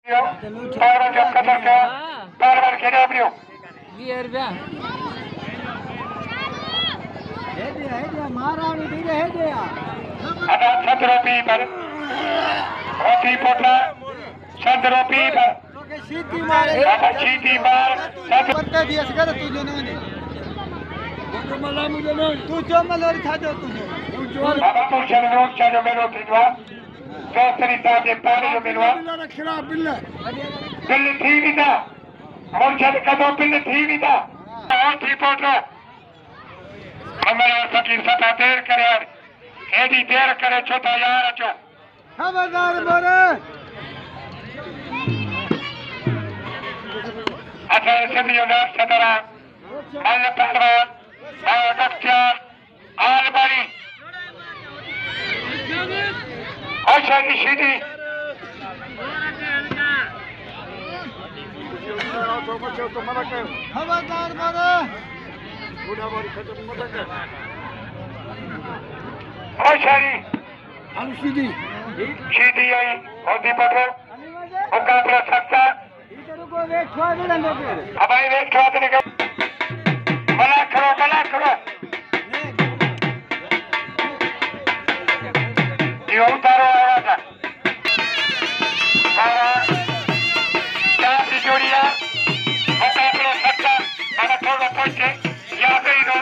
Parvan jab kadar ka Parvan khede apniyo Biar bia He Maharani dhire he dia Ada Chandropi par Hoti potla Chandropi par Shiti mare Ada Shiti mar Parta diya sagara tujhe nahi Mala mujhe nahi tu jo malori thado tujhe Baba tu Chandrok chajo mero tidwa Chostari sahab je pani jo milwa Bill thi vida Murshad kado bill thi vida Hoti potla Kamala fakir sata der kare Edi der kare chota yaar acho Khabardar more Acha sadiyo na sadara Al Pahran Dr. Al-Bari Acha Shidi Khabardar more Ashari Al-Shidi Shidi ai Hoti potla Mukabla sakta Abai wait khaatne ka Bala karo Ye utaro aaya tha Chaar jodiya Mukabla sakta Ana thoda poche yaad rahi do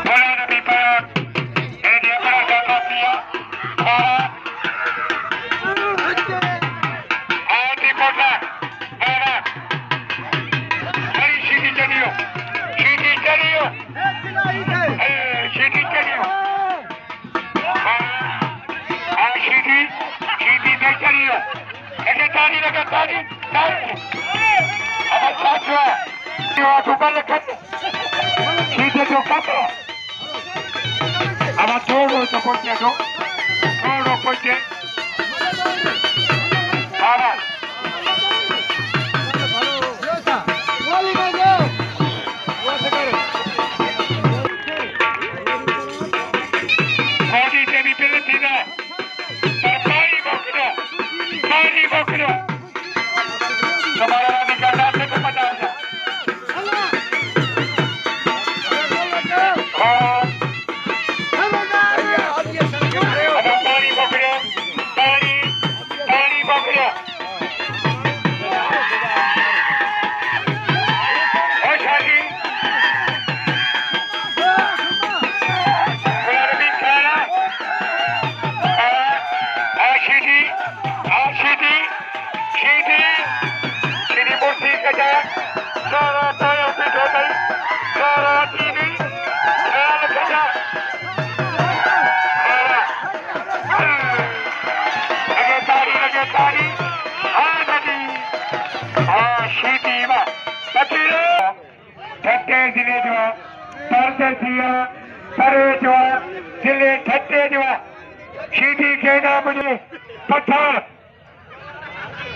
Bola nabi pak Edi apna ka diya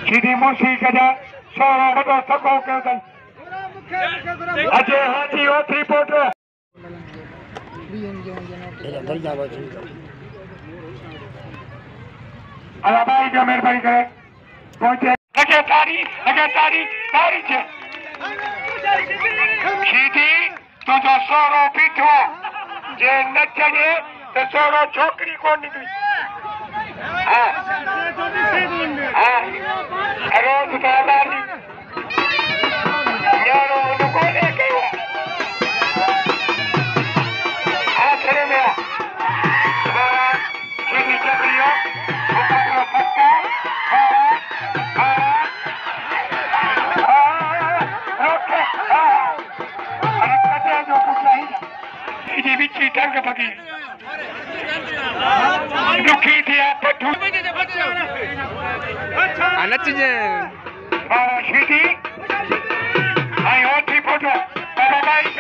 Shidi Musi kaja Sora wado sako kaya Ajay Haji Hoti potla Alabai jo mehrbani kare pਹੁंचे lage tari che Shidi to jo soro pitho je nachaye to soro chokri ko nikli Roz Kadani Yaro uनको लेके आखिर में Shidi Jabriyo Mukabla sakta Shidi bichi tanga pagi Dukhi dia pathu Anatje Shidi Ai Hoti potla Baba baik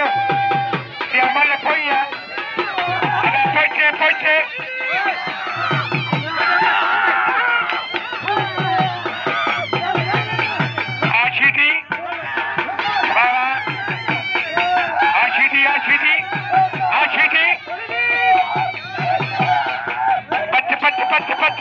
Dia malah poya Ada poche Ashidi Baba Ashidi Pat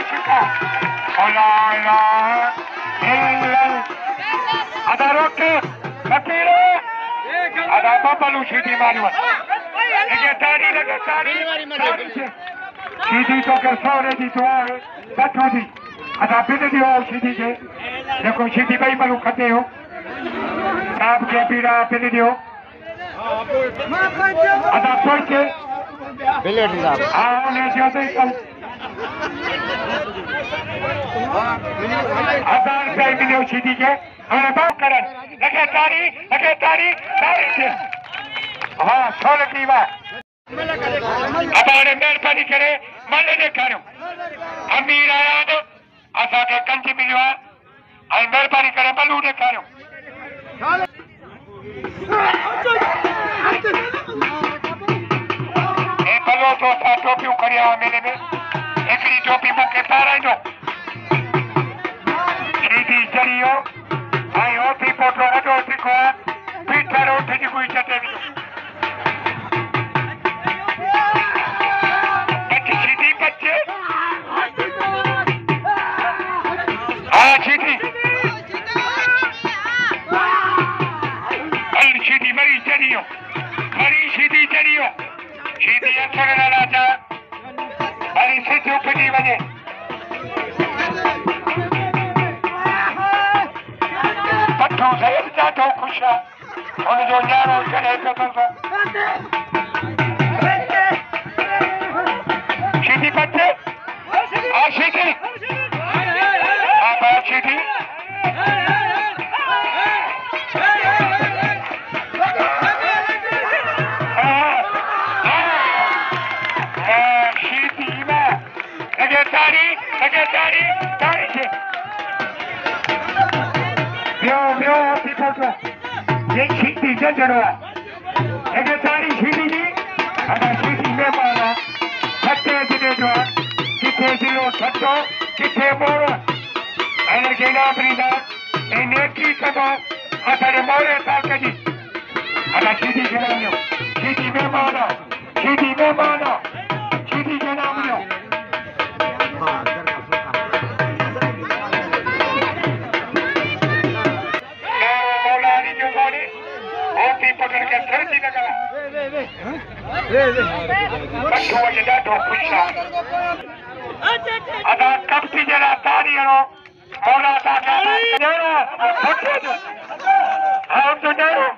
Ashika. Ola. Ada roke. Kapira. Ada babalu Shidi Manuel. Legatari. Shidi to ke sore di tuare. Batudi. Ada pide di o Shidi ke. Dekho Shidi bai malu khate ho. Saab ke pira pide di ho. Ada poche. Billet साहब हाँ उन्हें ज्यादा ही कम 1000 रुपये मिले उसी के हमें बात करें लगे तारी से हाँ 16 की बात हमारे मेहरबानी करे मल्ले ने करो अमीर आया तो आशा के कंची मिलवा आई मेहरबानी करे मल्लू ने करो तो टोपी करिया मेले में एकड़ी टोपी मुके पारा जो सीधी चलियो आई ओती पोटो हटो सिखो पीठर उठी जी कोई चटे भी अच्छी सीधी बच्चे हाँ सीधी सीधी मरी चलियो सीधी अच्छा ना लाचा अरे सीधी उपनी बने पट्टू से जातो खुशा और जो यारो चले तो सीधी बच्चे सीधी सीधी तारी से ब्यो ये सीधी जजड़वा एगे तारी सीधी जी अगर सीधी में मारा छत्ते जिले जो किथे जिलो छत्तो किथे मोरो अने गेना प्रीदा ए नेकी सदा अतरे मोरे ताकजी अगर सीधी जनामियो सीधी में मारा सीधी जनामियो पकड़ के सर्दी लगा बच्चों ये डाटो खुशा अदा कब की जरा तारियों मोला ताका नेरो आओ तो नेरो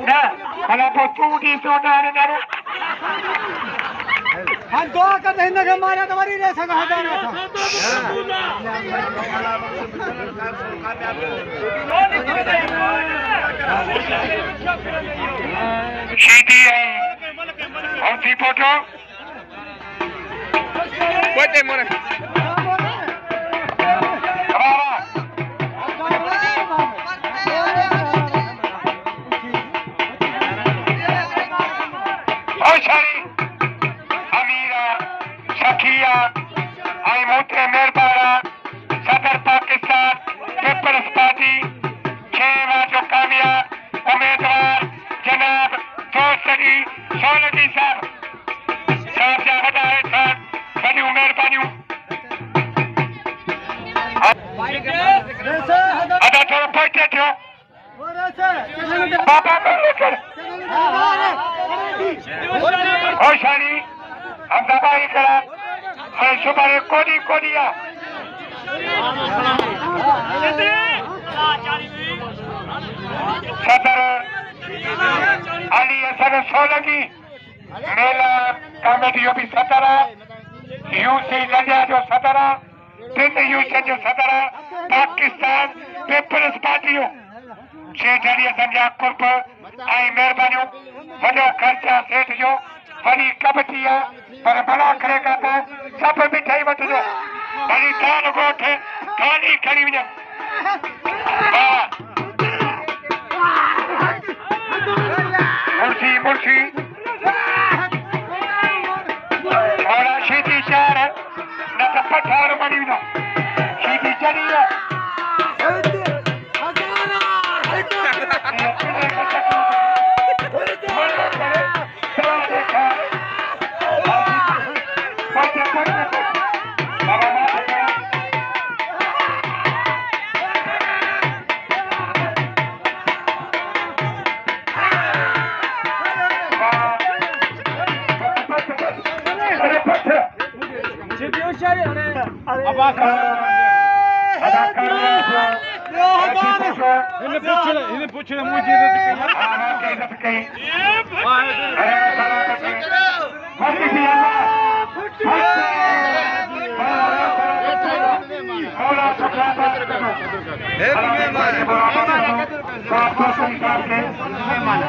ना भला तो चूड़ी सोना नेरो हम दुआ करते हैं कि हमारा तुम्हारी रेस का हटाना था सीधी आई और सी फोटो कोई मोरे आई मोटे मेहरबाना सदर पाकिस्तान पीपल्स पार्टी 6वां जो कामयाब उम्मीदवार जनाब दोस्तरी सोलगी साहब जा वधाए साहब वॾियूं महिरबानियूं अदा थोरो पोइते थियो बाबा होशानी हम दबाई करा सुबह कोडिया सदर अली असर सोलगी मेला कमेटी जो भी सदर यूसी लंडिया जो सदर 3 यूसी जो सदर पाकिस्तान पीपल्स पार्टी 6 जड़िया संजा कुर्ब आई मेहरबानियों वॾो खर्चा सेठ जो वॾी कमेटी आहे पर भला करेगा तो सब मिठाई वठिजो भली दाल गोठ थाली खणी वञो मुर्शी और सीधी शहर न त पठार बणी वेंदो सीधी चढ़ी इन्हें पूछ ले मुझे इज्जत कहीं मेहमान